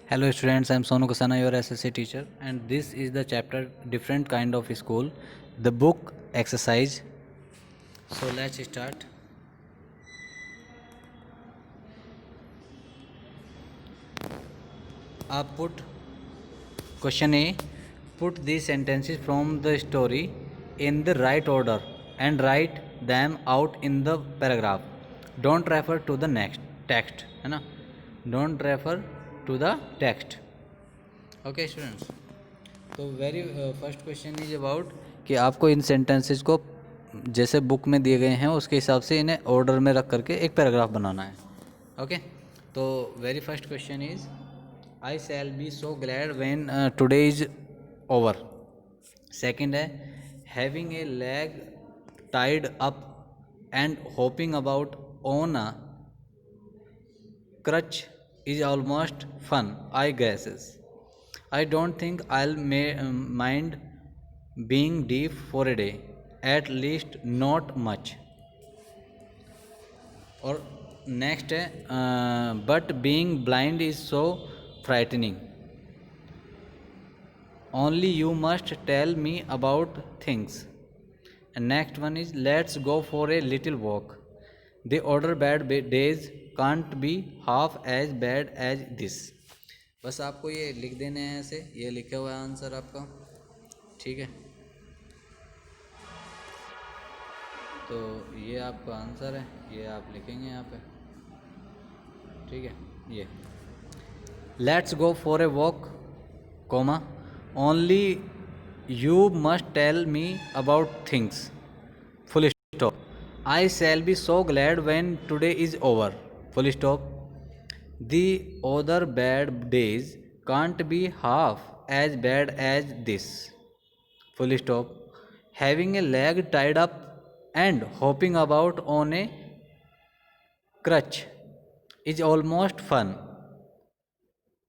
Hello students, I am Sonu Kasana, your SSC teacher, and this is the chapter different kind of school, the book exercise. So let's start. Put question A. Put these sentences from the story in the right order and write them out in the paragraph. Don't refer to the next text, है ना? Don't refer to the text. Okay students. तो very first question is about कि आपको इन sentences को जैसे book में दिए गए हैं उसके हिसाब से इन्हें ऑर्डर में रख करके एक पैराग्राफ बनाना है. ओके. तो very first question is I shall be so glad when today is over. Second है having a leg tied up and hopping about on a crutch is almost fun, I guesses. I don't think I'll mind being deep for a day, at least not much. और next है but being blind is so frightening. Only you must tell me about things. And next one is let's go for a little walk. The other bad days can't be half as bad as this. बस आपको ये लिख देने हैं ऐसे, ये लिखा हुआ है आंसर आपका. ठीक है, तो ये आपका आंसर है, ये आप लिखेंगे यहाँ पे. ठीक है, ये let's go for a walk comma only you must tell me about things full stop. I shall be so glad when today is over full stop. The other bad days can't be half as bad as this. Full stop. Having a leg tied up and hopping about on a crutch is almost fun.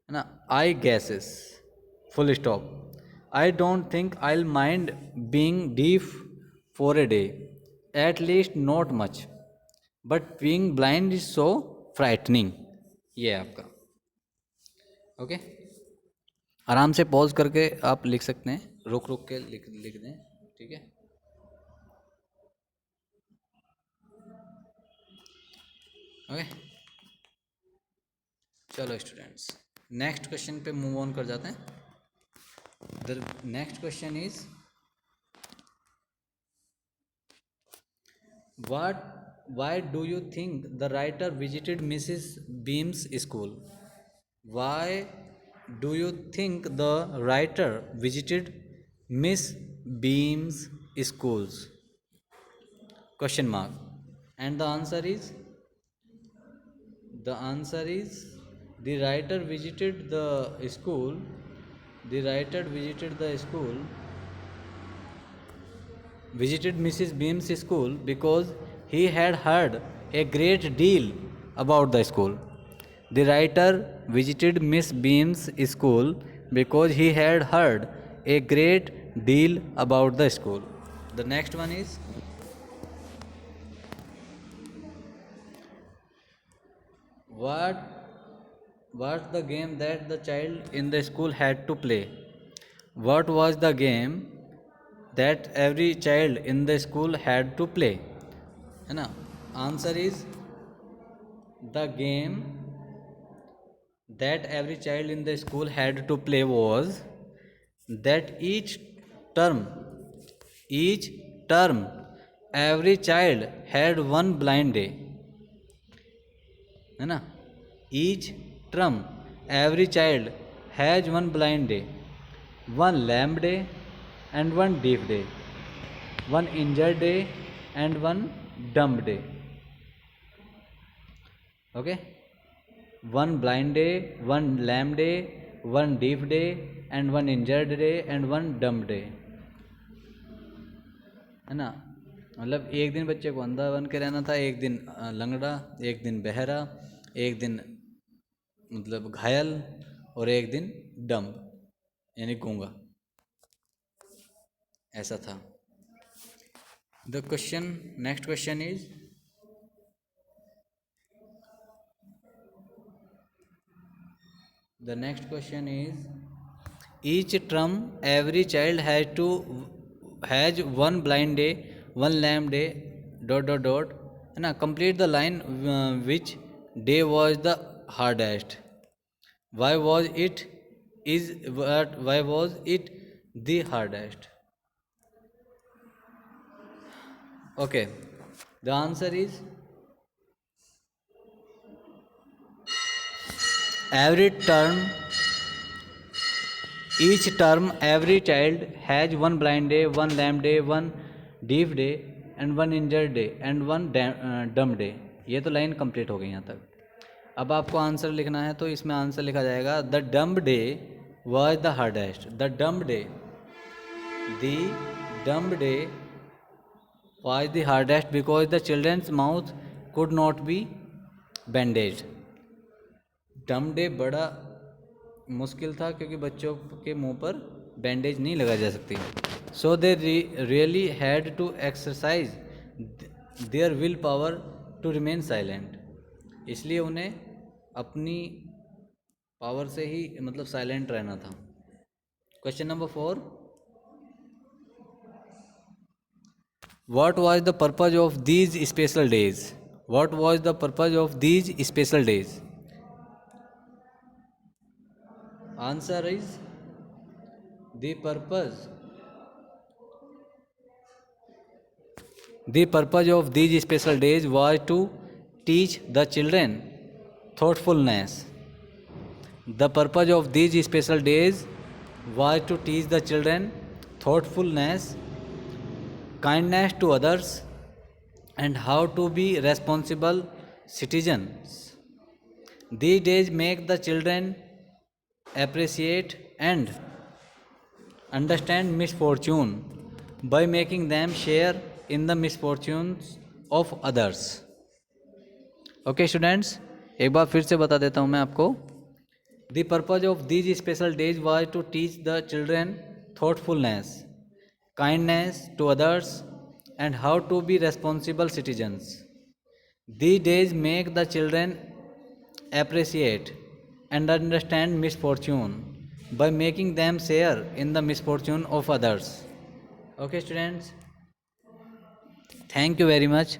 Na, I guesses. Full stop. I don't think I'll mind being deaf for a day. At least not much. But being blind is so frightening. ये है आपका. Okay. आराम से pause करके आप लिख सकते हैं, रुक रुक के लिख लिख दें. ठीक है. ओके, चलो स्टूडेंट्स नेक्स्ट क्वेश्चन पे मूव ऑन कर जाते हैं. The next question is what why do you think the writer visited Mrs beams school. Why do you think the writer visited miss beams schools question mark. And the answer is the writer visited the school. The writer visited Mrs. Beam's school because he had heard a great deal about the school. The writer visited Miss Beam's school because he had heard a great deal about the school. The next one is what was the game that the child in the school had to play. What was the game that every child in the school had to play, है ना. Answer is the game that every child in the school had to play was that term each term every child had one blind day, है ना. each term every child has one blind day, one lame day and one deaf day, one injured day and one dumb day. Okay, one blind day, one lame day, one deaf day and one injured day and one dumb day, है ना. मतलब एक दिन बच्चे को अंधा बन के रहना था, एक दिन लंगड़ा, एक दिन बहरा, एक दिन मतलब घायल और एक दिन डम्ब यानी गूंगा. ऐसा था. The question next question is The next question is, each term every child has one blind day, one lamb day, dot dot dot, है ना. Complete the line. Which day was the hardest? Why was it is what? Why was it the hardest? Okay, the answer is, every term each term every child has one blind day, one lame day, one deaf day, and one injured day, and one dumb day. ये तो line complete हो गई यहाँ तक. अब आपको answer लिखना है, तो इसमें आंसर लिखा जाएगा, the dumb day was the hardest. The dumb day was the hardest because the children's mouth could not be bandaged. डम डे बड़ा मुश्किल था क्योंकि बच्चों के मुंह पर बैंडेज नहीं लगाई जा सकती. So they really had to exercise their will power to remain silent. इसलिए उन्हें अपनी पावर से ही मतलब साइलेंट रहना था. Question number 4, What was the purpose of these special days? What was the purpose of these special days? Answer is, the purpose of these special days was to teach the children thoughtfulness. The purpose of these special days was to teach the children thoughtfulness, kindness to others, and how to be responsible citizens. These days make the children appreciate and understand misfortune by making them share in the misfortunes of others. Okay students, एक बार फिर से बता देता हूँ मैं आपको. The purpose of these special days was to teach the children thoughtfulness, kindness to others, and how to be responsible citizens. These days make the children appreciate and understand misfortune by making them share in the misfortune of others. Okay students, thank you very much.